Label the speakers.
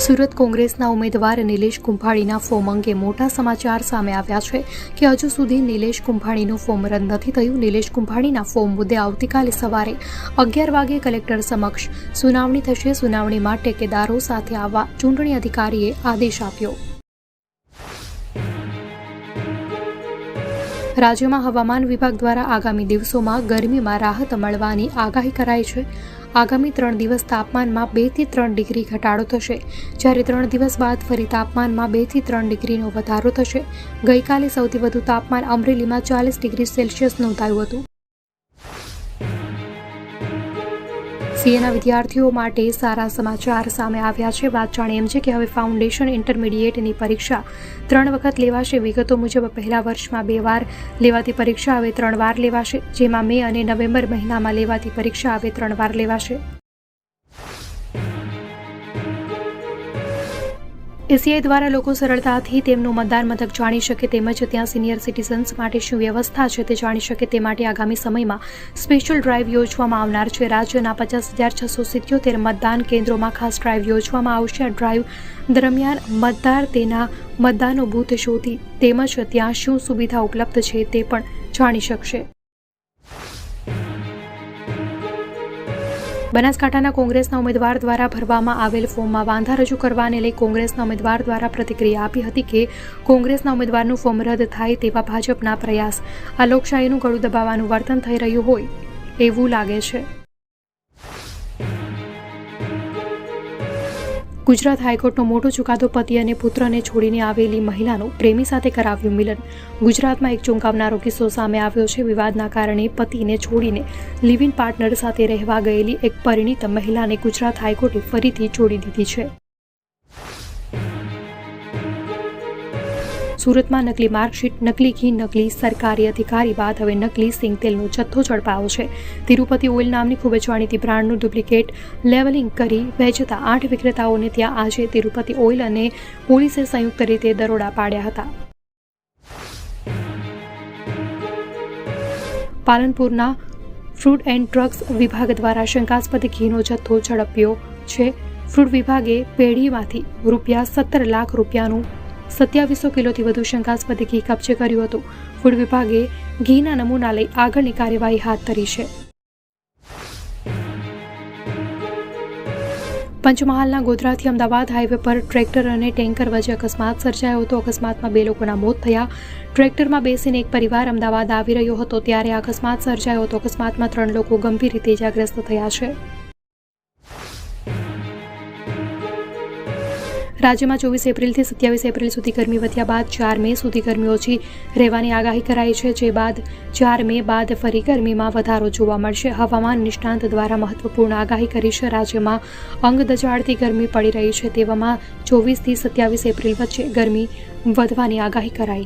Speaker 1: સુરત કોંગ્રેસના ઉમેદવાર નિલેશ કુંભાણીના ફોર્મ અંગે મોટા સમાચાર સામે આવ્યા છે કે હજુ સુધી નિલેશ કુંભાણીનું ફોર્મ રદ નથી થયું। નિલેશ કુંભાણીના ફોર્મ મુદ્દે આવતીકાલે સવારે 11 વાગે કલેક્ટર સમક્ષ સુનાવણી થશે। સુનાવણીમાં ટેકેદારો સાથે આવવા ચૂંટણી અધિકારીએ આદેશ આપ્યો। રાજ્યમાં હવામાન વિભાગ દ્વારા આગામી દિવસોમાં ગરમીમાં રાહત મળવાની આગાહી કરાઈ છે। આગામી 3 દિવસ તાપમાનમાં 2 થી 3 ડિગ્રી ઘટાડો થશે, જ્યારે 3 દિવસ બાદ ફરી તાપમાનમાં 2 થી 3 ડિગ્રીનો વધારો થશે। ગઈકાલે સૌથી વધુ તાપમાન અમરેલીમાં 40 ડિગ્રી સેલ્સિયસ નોંધાયું હતું। સીએના વિદ્યાર્થીઓ માટે સારા સમાચાર સામે આવ્યા છે। વાત જાણે એમ છે કે હવે ફાઉન્ડેશન ઇન્ટરમીડિયેટની પરીક્ષા 3 વખત લેવાશે। વિગતો મુજબ પહેલા વર્ષમાં 2 વાર લેવાતી પરીક્ષા હવે 3 વાર લેવાશે, જેમાં મે અને નવેમ્બર મહિનામાં લેવાતી પરીક્ષા હવે 3 વાર લેવાશે। એસીઆઈ દ્વારા લોકો સરળતાથી તેમનું મતદાન મથક જાણી શકે તેમજ ત્યાં સિનિયર સિટીઝન્સ માટે શું વ્યવસ્થા છે તે જાણી શકે તે માટે આગામી સમયમાં સ્પેશિયલ ડ્રાઈવ યોજવામાં આવનાર છે। રાજ્યના 50,677 મતદાન કેન્દ્રોમાં ખાસ ડ્રાઈવ યોજવામાં આવશે। આ ડ્રાઈવ દરમિયાન મતદાર તેના મતદાનનો બૂથ શોધી તેમજ ત્યાં શું સુવિધા ઉપલબ્ધ છે તે પણ જાણી શકશે। બનાસકાંઠાના કોંગ્રેસના ઉમેદવાર દ્વારા ભરવામાં આવેલ ફોર્મમાં વાંધા રજૂ કરવાને લઈ કોંગ્રેસના ઉમેદવાર દ્વારા પ્રતિક્રિયા આપી હતી કે કોંગ્રેસના ઉમેદવારનું ફોર્મ રદ થાય તેવા ભાજપના પ્રયાસ આ લોકશાહીનું ગળું દબાવવાનું વર્તન થઈ રહ્યું હોય એવું લાગે છે। ગુજરાત હાઈકોર્ટનો મોટો ચુકાદો, પતિ અને પુત્રને છોડીને આવેલી મહિલાનું પ્રેમી સાથે કરાવ્યું મિલન। ગુજરાતમાં એક ચોંકાવનારો કિસ્સો સામે આવ્યો છે। વિવાદના કારણે પતિને છોડીને લિવ ઇન પાર્ટનર સાથે રહેવા ગયેલી એક પરિણીત મહિલાને ગુજરાત હાઈકોર્ટે ફરીથી છોડી દીધી છે। સુરતમાં નકલી માર્કશીટ, નકલી ઘી, નકલી સરકારી અધિકારી બાદ હવે નકલી સિંગ તેલનો જથ્થો ઝડપાયો છે। તિરુપતિ ઓઇલ નામની ખૂબ જ જાણીતી બ્રાન્ડનું ડુપ્લિકેટ લેવલિંગ કરી વેચતા 8 વિક્રેતાઓને ત્યાં આજે તિરુપતિ ઓઇલ અને પોલીસે સંયુક્ત રીતે દરોડા પાડ્યા હતા। પાલનપુરના ફૂડ એન્ડ ડ્રગ્સ વિભાગ દ્વારા શંકાસ્પદ ઘીનો જથ્થો ઝડપ્યો છે। ફૂડ વિભાગે પેઢીમાંથી ₹17 લાખ રૂપિયાનું 2700 કિલોથી વધુ શંકાસ્પદ ઘી કબજે કર્યું હતું। ફૂડ વિભાગે ઘીના નમૂના લઈ આગળની કાર્યવાહી હાથ ધરી છે। પંચમહાલના ગોધરાથી અમદાવાદ હાઈવે પર ટ્રેક્ટર અને ટેન્કર વચ્ચે અકસ્માત સર્જાયો હતો। અકસ્માતમાં 2 લોકોના મોત થયા। ટ્રેક્ટરમાં બેસીને એક પરિવાર અમદાવાદ આવી રહ્યો હતો ત્યારે આ અકસ્માત સર્જાયો હતો। અકસ્માતમાં 3 લોકો ગંભીર રીતે ઇજાગ્રસ્ત થયા છે। રાજ્યમાં 24 એપ્રિલથી 27 એપ્રિલ સુધી ગરમી વધ્યા બાદ 4 મે સુધી ગરમી ઓછી રહેવાની આગાહી કરાઈ છે, જે બાદ 4 મે બાદ ફરી ગરમીમાં વધારો જોવા મળશે। હવામાન નિષ્ણાંત દ્વારા મહત્વપૂર્ણ આગાહી કરી છે। રાજ્યમાં અંગ દજાડતી ગરમી પડી રહી છે, તેવામાં 24 થી 27 એપ્રિલ વચ્ચે ગરમી વધવાની આગાહી કરાઈ।